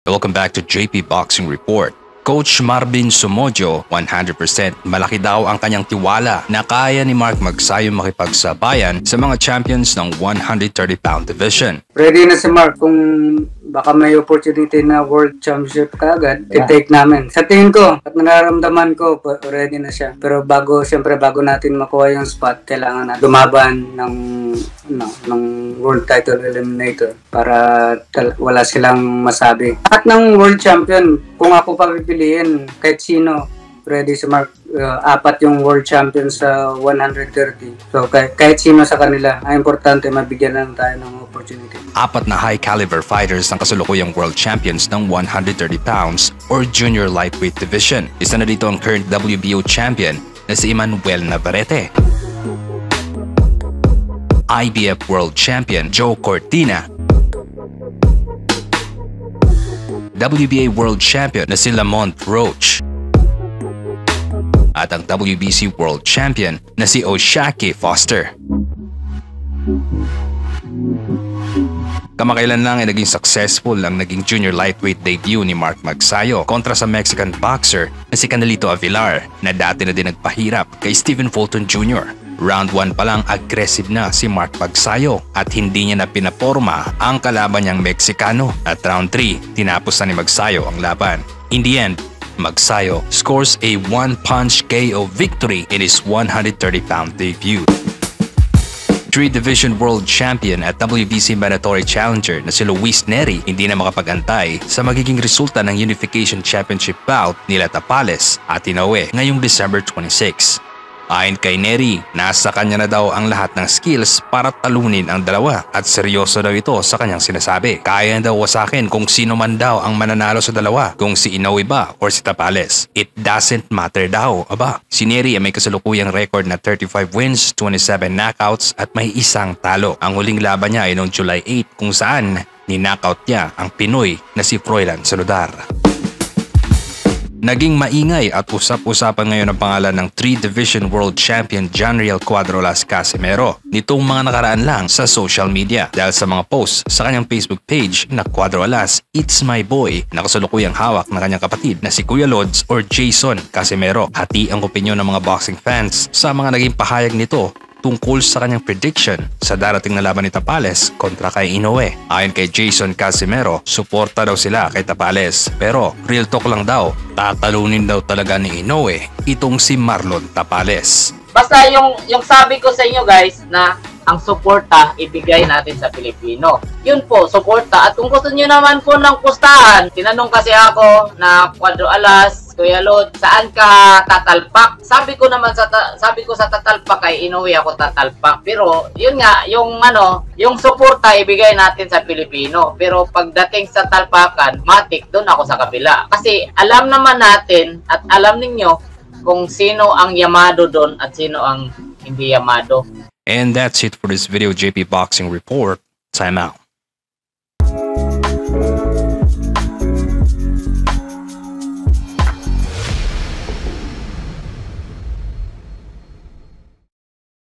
Welcome back to JP Boxing Report. Coach Marvin Somodio, 100% malaki daw ang kanyang tiwala na kaya ni Mark Magsayo makipagsabayan sa mga champions ng 130-pound division. Ready na si Mark kung baka may opportunity na World Championship kaagad, i-take namin. Sa tingin ko at nararamdaman ko, ready na siya. Pero siyempre bago natin makuha yung spot, kailangan na dumaban ng World Title Eliminator para wala silang masabi. At ng World Champion, kung ako papipiliin, kahit sino, ready si Mark. Apat yung World Champion sa 130. So kahit sino sa kanila, ang importante mabigyan lang tayo ng opportunity. Apat na high-caliber fighters ang kasalukuyang World Champions ng 130 pounds or Junior Lightweight Division. Isa na dito ang current WBO champion na si Emmanuel Navarrete, IBF World Champion Joe Cortina, WBA World Champion na si Lamont Roach, at ang WBC World Champion na si O'Shaki Foster. Kamakailan lang ay naging successful ang naging junior lightweight debut ni Mark Magsayo kontra sa Mexican boxer na si Canelito Avilar na dati na din nagpahirap kay Stephen Fulton Jr. Round 1 pa lang aggressive na si Mark Magsayo at hindi niya na pinaporma ang kalaban niyang Meksikano at round 3 tinapos na ni Magsayo ang laban. In the end, Magsayo scores a one-punch KO victory in his 130-pound debut. 3-division world champion at WBC mandatory challenger na si Luis Neri hindi na makapag-antay sa magiging resulta ng Unification Championship bout nila Tapales at Inoue ngayong December 26. Ayon kay Neri, nasa kanya na daw ang lahat ng skills para talunin ang dalawa at seryoso daw ito sa kanyang sinasabi. Kaya daw wasakin kung sino man daw ang mananalo sa dalawa, kung si Inoue ba or si Tapales. It doesn't matter daw, aba. Si Neri ay may kasalukuyang record na 35 wins, 27 knockouts at may isang talo. Ang huling laban niya ay noong July 8 kung saan ni-knockout niya ang Pinoy na si Froilan Saludar. Naging maingay at usap-usapan ngayon ang pangalan ng 3-division world champion Janriel Cuadrolas Casimero nitong mga nakaraan lang sa social media dahil sa mga posts sa kanyang Facebook page na Cuadrolas It's My Boy na kasalukuyang hawak ng kanyang kapatid na si Kuya Lods or Jason Casimero. Hati ang opinyon ng mga boxing fans sa mga naging pahayag nito tungkol sa kanyang prediction sa darating na laban ni Tapales kontra kay Inoue. Ayon kay Jason Casimero, suporta daw sila kay Tapales. Pero real talk lang daw, tatalunin daw talaga ni Inoue itong si Marlon Tapales. Basta yung sabi ko sa inyo guys na ang suporta ibigay natin sa Pilipino. Yun po, suporta. At kung gusto niyo naman po ng pustahan, tinanong kasi ako na Cuadrolas, Kuya Lod, saan ka tatalpak? Sabi ko sa tatalpak kay Inoue ako tatalpak. Pero yun nga, yung suporta ibigay natin sa Pilipino. Pero pagdating sa talpakan, matik doon ako sa kabila. Kasi alam naman natin at alam ninyo kung sino ang yamado doon at sino ang hindi yamado. And that's it for this video, JP Boxing Report. Time out.